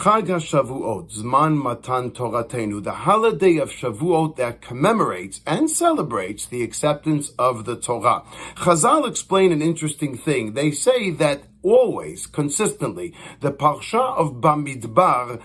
Chag HaShavuot, Zman Matan Toratenu, the holiday of Shavuot that commemorates and celebrates the acceptance of the Torah. Chazal explain an interesting thing. They say that always, consistently, the Parsha of Bamidbar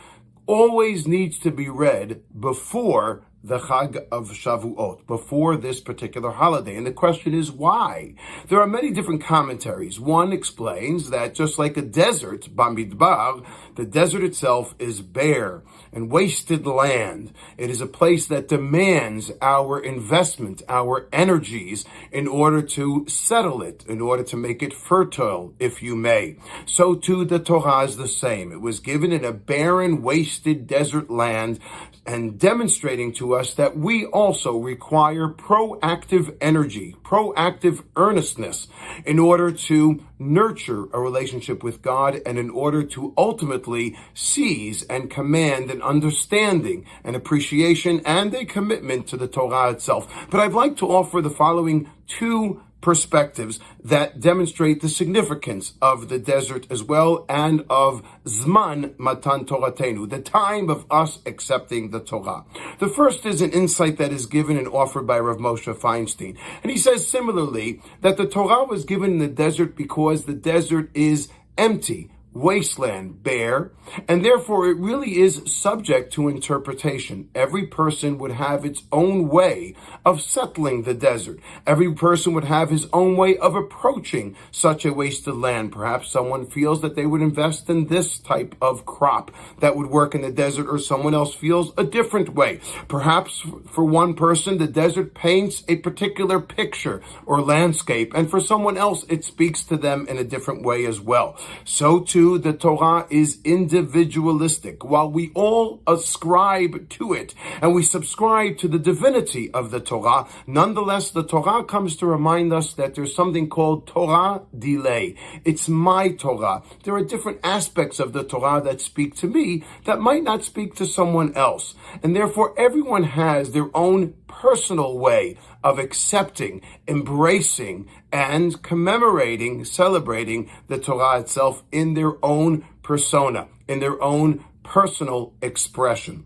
always needs to be read before the Chag of Shavuot, before this particular holiday. And the question is why? There are many different commentaries. One explains that just like a desert, Bamidbar, the desert itself is bare and wasted land. It is a place that demands our investment, our energies, in order to settle it, in order to make it fertile, if you may. So too the Torah is the same. It was given in a barren, wasted desert land, and demonstrating to us that we also require proactive energy, proactive earnestness in order to nurture a relationship with God and in order to ultimately seize and command an understanding, an appreciation, and a commitment to the Torah itself. But I'd like to offer the following two perspectives that demonstrate the significance of the desert as well and of Zman Matan Toratenu, the time of us accepting the Torah. The first is an insight that is given and offered by Rav Moshe Feinstein. And he says similarly that the Torah was given in the desert because the desert is empty, wasteland, bare, and therefore it really is subject to interpretation. Every person would have its own way of settling the desert. Every person would have his own way of approaching such a wasted land. Perhaps someone feels that they would invest in this type of crop that would work in the desert, or someone else feels a different way. Perhaps for one person, the desert paints a particular picture or landscape, and for someone else, it speaks to them in a different way as well. So too, the Torah is individualistic. While we all ascribe to it and we subscribe to the divinity of the Torah, nonetheless, the Torah comes to remind us that there's something called Torah delay. It's my Torah. There are different aspects of the Torah that speak to me that might not speak to someone else. And therefore, everyone has their own personal way of accepting, embracing, and commemorating, celebrating the Torah itself in their own persona, in their own personal expression.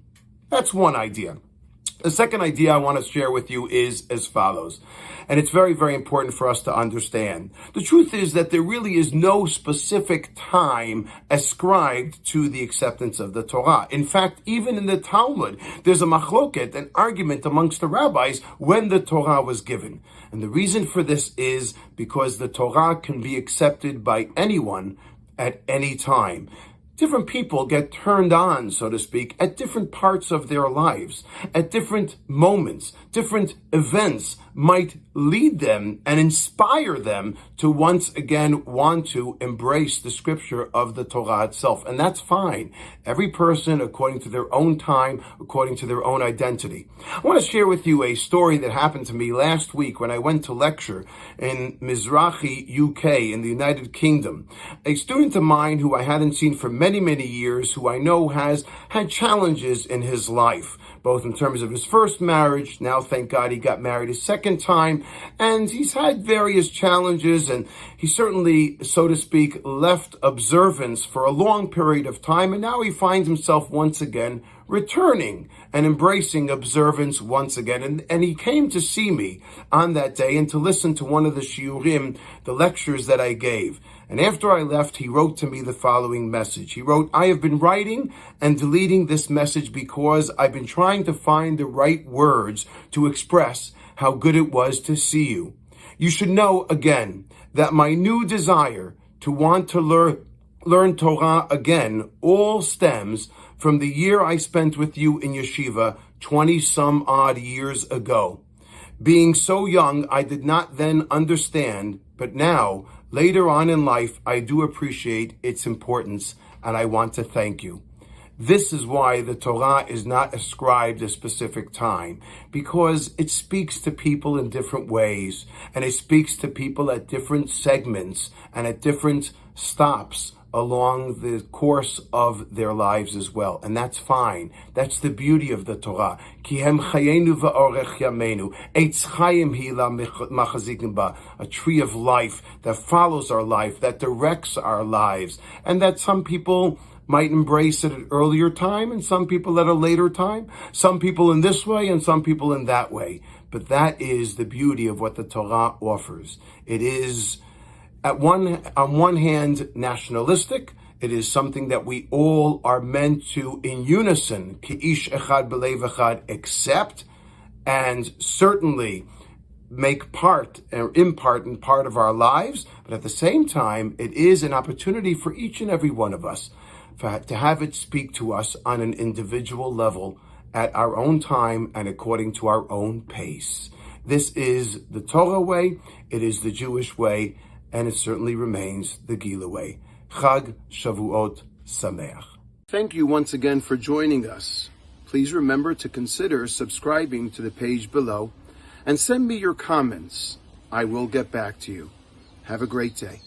That's one idea. The second idea I want to share with you is as follows, and it's very, very important for us to understand. The truth is that there really is no specific time ascribed to the acceptance of the Torah. In fact, even in the Talmud, there's a machloket, an argument amongst the rabbis when the Torah was given. And the reason for this is because the Torah can be accepted by anyone at any time. Different people get turned on, so to speak, at different parts of their lives, at different moments. Different events might lead them and inspire them to once again want to embrace the scripture of the Torah itself. And that's fine. Every person according to their own time, according to their own identity. I want to share with you a story that happened to me last week when I went to lecture in Mizrahi, UK, in the United Kingdom. A student of mine who I hadn't seen for many, many years, who I know has had challenges in his life, both in terms of his first marriage. Now, thank God, he got married a second time, and he's had various challenges, and he certainly, so to speak, left observance for a long period of time, and now he finds himself once again returning and embracing observance once again. And he came to see me on that day and to listen to one of the shiurim, the lectures that I gave. And after I left, he wrote to me the following message. He wrote, "I have been writing and deleting this message because I've been trying to find the right words to express how good it was to see you. You should know, again, that my new desire to want to learn Torah again all stems from the year I spent with you in yeshiva 20 some odd years ago. Being so young, I did not then understand, but now, later on in life, I do appreciate its importance, and I want to thank you." This is why the Torah is not ascribed a specific time, because it speaks to people in different ways, and it speaks to people at different segments and at different stops along the course of their lives as well. And that's fine. That's the beauty of the Torah. Ki hem chayenu va'orech yameinu. Eitz chayim hi la machazikim ba. A tree of life that follows our life, that directs our lives, and that some people might embrace it at an earlier time and some people at a later time, some people in this way and some people in that way. But that is the beauty of what the Torah offers. It is, on one hand, nationalistic. It is something that we all are meant to, in unison, Ki'ish echad b'lev echad, accept and certainly make part or impart in part of our lives. But at the same time, it is an opportunity for each and every one of us to have it speak to us on an individual level at our own time and according to our own pace. This is the Torah way, it is the Jewish way, and it certainly remains the Gila way. Chag Shavuot Sameach. Thank you once again for joining us. Please remember to consider subscribing to the page below and send me your comments. I will get back to you. Have a great day.